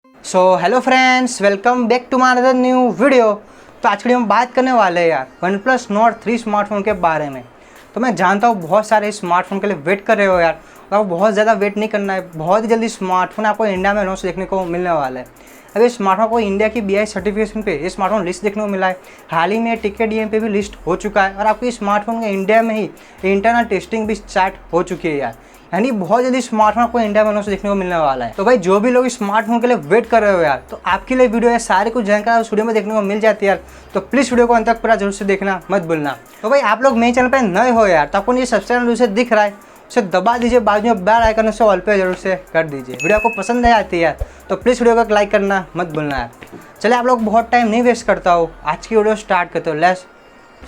Hello friends, welcome back to my another new video. तो आज की वीडियो में बात करने वाले हैं यार वन प्लस नॉट 3 स्मार्टफोन के बारे में। तो मैं जानता हूँ बहुत सारे स्मार्टफोन के लिए वेट कर रहे हो यार, और आपको बहुत ज़्यादा वेट नहीं करना है। बहुत ही जल्दी स्मार्टफोन आपको इंडिया में लॉन्च देखने को मिलने वाला है। अभी स्मार्टफोन को इंडिया की BI सर्टिफिकेशन पे ये स्मार्टफोन लिस्ट देखने को मिला है। हाल ही में TKDM पे भी लिस्ट हो चुका है और आपको इस स्मार्टफोन के इंडिया में ही इंटरनल टेस्टिंग भी स्टार्ट हो चुकी है यार। यानी बहुत जल्दी स्मार्टफोन आपको इंडिया में लॉन्च देखने को मिलने वाला है। तो भाई जो भी लोग स्मार्टफोन के लिए वेट कर रहे हो यार, तो आपके लिए वीडियो है, सारी कुछ जानकारी उस वीडियो में देखने को मिल जाती है यार। तो प्लीज़ वीडियो को अंत तक पूरा जरूर से देखना मत भूलना। तो भाई आप लोग मेरे चैनल पर नए हो यार, तो आपको ये सब्सक्राइब जरूर से दिख रहा है, उसे दबा दीजिए, बाजू में बेल आइकन उसे ऑल पे जरूर से कर दीजिए। वीडियो आपको पसंद नहीं आती है तो प्लीज़ वीडियो को लाइक करना मत भूलना यार। चलिए आप लोग बहुत टाइम नहीं वेस्ट करता हो, आज की वीडियो स्टार्ट करते हो। लेट्स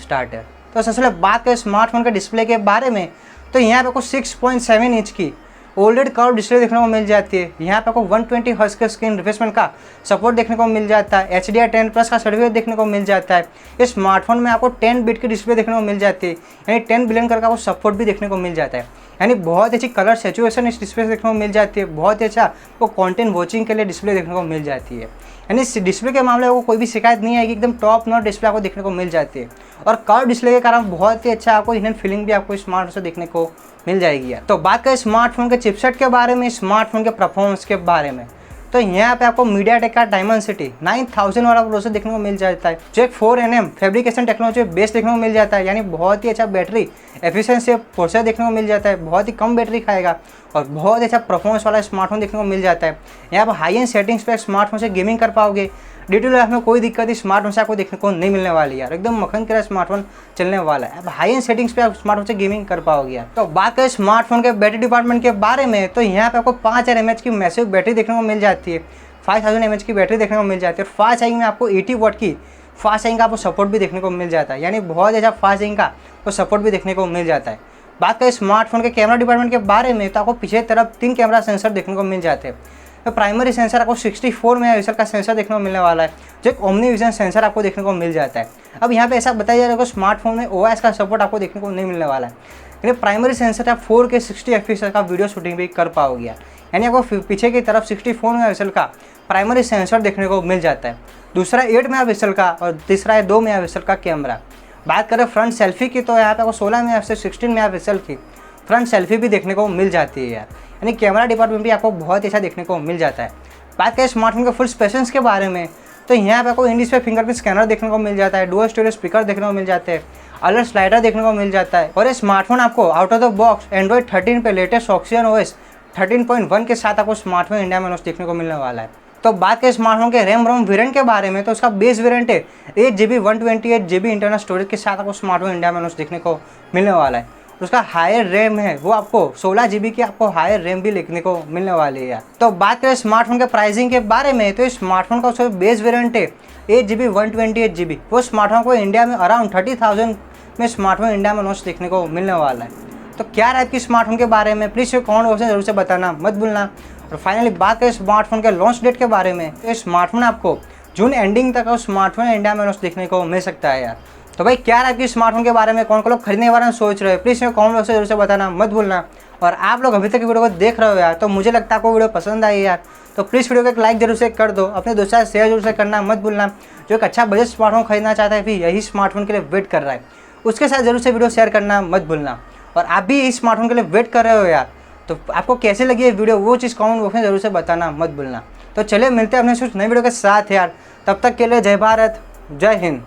स्टार्ट है। तो सबसे पहले बात करें स्मार्टफोन के डिस्प्ले के बारे में, तो यहाँ पे आपको 6.7 इंच की ओलेड कर्व डिस्प्ले देखने को मिल जाती है। यहाँ पे आपको 120 हर्ट्ज के स्क्रीन रिफ्रेशमेंट का सपोर्ट देखने को मिल जाता है। HDR10+ का सर्टिफिकेट देखने को मिल जाता है। इस स्मार्टफोन में आपको 10 बिट की डिस्प्ले देखने को मिल जाती है, यानी 10 बिलियन का आपको सपोर्ट भी देखने को मिल जाता है। यानी बहुत अच्छी कलर सैचुरेशन इस डिस्प्ले से देखने को मिल जाती है। बहुत ही अच्छा वो कंटेंट वॉचिंग के लिए डिस्प्ले देखने को मिल जाती है। यानी इस डिस्प्ले के मामले में आपको कोई भी शिकायत नहीं आएगी, एकदम टॉप नॉच डिस्प्ले आपको देखने को मिल जाती है। और कर्व डिस्प्ले के कारण बहुत ही अच्छा आपको इंडियन फीलिंग भी आपको स्मार्टफोन से देखने को मिल जाएगी यार। तो बात करें स्मार्टफोन के चिपसेट के बारे में, स्मार्टफोन के परफॉर्मेंस के बारे में, तो यहाँ पे आपको मीडियाटेक का डायमेंसिटी 9000 वाला प्रोसेसर देखने को मिल जाता है, जो एक 4nm फैब्रिकेशन टेक्नोलॉजी बेस देखने को मिल जाता है। यानी बहुत ही अच्छा बैटरी एफिशिएंसी प्रोसेसर देखने को मिल जाता है, बहुत ही कम बैटरी खाएगा और बहुत अच्छा परफॉर्मेंस वाला स्मार्टफोन देखने को मिल जाता है। यहाँ पर हाई एंड सेटिंग्स पे स्मार्टफोन से गेमिंग कर पाओगे। डिटेल लाइफ में कोई दिक्कत इस स्मार्टफोन से आपको देखने को नहीं मिलने वाली यार, एकदम मक्खन की तरह स्मार्टफोन चलने वाला है। अब हाई एंड सेटिंग्स पे आप स्मार्टफोन से गेमिंग कर पाओगे यार। तो बात करें स्मार्टफोन के बैटरी डिपार्टमेंट के बारे में, तो यहाँ पे आपको 5000 mAh की मैसिव बैटरी देखने को मिल जाती है। 5000 mAh की बैटरी देखने को मिल जाती है और फास्ट चार्जिंग में आपको 80 वाट की फास्ट चार्जिंग का आपको सपोर्ट भी देखने को मिल जाता है। यानी बहुत अच्छा फास्ट चार्जिंग का तो सपोर्ट भी देखने को मिल जाता है। बात करें स्मार्टफोन के कैमरा डिपार्टमेंट के बारे में, तो आपको पीछे तरफ 3 कैमरा सेंसर देखने को मिल जाते हैं। तो प्राइमरी सेंसर आपको 64 मेगापिक्सल का सेंसर देखने को मिलने वाला है, जो एक ओमनी विजन सेंसर आपको देखने को मिल जाता है। अब यहाँ पे ऐसा बताया जा रहा है कि स्मार्टफोन में OIS का सपोर्ट आपको देखने को नहीं मिलने वाला है, यानी प्राइमरी सेंसर आप 4K 60 FPS का वीडियो शूटिंग भी कर पाओगे। यानी आपको पीछे की तरफ 64 मेगापिक्सल का प्राइमरी सेंसर देखने को मिल जाता है, दूसरा 8 मेगापिक्सल का और तीसरा है 2 मेगापिक्सल का कैमरा। बात करें फ्रंट सेल्फी की, तो यहाँ पे आपको 16 मेगापिक्सल 16 मेगापिक्सल की फ्रंट सेल्फी भी देखने को मिल जाती है यार। यानी कैमरा डिपार्टमेंट भी आपको बहुत अच्छा देखने को मिल जाता है। बात करें स्मार्टफोन के फुल स्पेशंस के बारे में, तो यहाँ पे आपको इन डिस्प्ले फिंगरप्रिंट स्कैनर देखने को मिल जाता है, डुअल स्टीरियो स्पीकर देखने को मिल जाते हैं, अलर्ट स्लाइडर देखने को मिल जाता है। और ये स्मार्टफोन आपको out of the box Android 13 पे लेटेस्ट ऑक्सीजन OS 13.1 के साथ आपको स्मार्टफोन इंडिया में लॉन्च देखने को मिलने वाला है। तो बात करें स्मार्टफोन के रैम रोम वेरिएंट के बारे में, तो उसका बेस वेरिएंट है 8GB 128GB इंटरनल स्टोरेज के साथ आपको स्मार्टफोन इंडिया में लॉन्च देखने को मिलने वाला है। उसका हायर रैम है वो आपको 16GB की आपको हायर रैम भी देखने को मिलने वाली है यार। तो बात करें स्मार्टफोन के प्राइसिंग के बारे में, तो इस स्मार्टफोन का उसका बेस वेरिएंट है 8GB 128GB। वो स्मार्टफोन को इंडिया में अराउंड 30,000 में स्मार्टफोन इंडिया में लॉन्च देखने को मिलने वाला है। तो क्या राय आपकी स्मार्टफोन के बारे में, प्लीज़ कमेंट बॉक्स में जरूर से बताना मत भूलना। और फाइनली बात करें स्मार्टफोन के लॉन्च डेट के बारे में, तो स्मार्टफोन आपको जून एंडिंग तक स्मार्टफोन इंडिया में लॉन्च देखने को मिल सकता है यार। तो भाई क्या आपकी स्मार्टफोन के बारे में, कौन कौन लोग खरीदने के बारे में सोच रहे हो, प्लीज़ कमेंट बॉक्स में जरूर से बताना मत भूलना। और आप लोग अभी तक वीडियो को देख रहे हो यार, तो मुझे लगता है आपको वीडियो पसंद आई यार, तो प्लीज़ वीडियो को एक लाइक जरूर से कर दो, अपने दोस्तों से शेयर जरूर से करना मत भूलना। जो एक अच्छा बजट स्मार्टफोन खरीदना चाहता है, फिर यही स्मार्टफोन के लिए वेट कर रहा है, उसके साथ जरूर से वीडियो शेयर करना मत भूलना। और आप भी इस स्मार्टफोन के लिए वेट कर रहे हो यार, तो आपको कैसे लगी ये वीडियो, वो चीज़ कमेंट बॉक्स में जरूर से बताना मत भूलना। तो चलिए मिलते हैं अपने कुछ नई वीडियो के साथ यार, तब तक के लिए जय भारत, जय हिंद।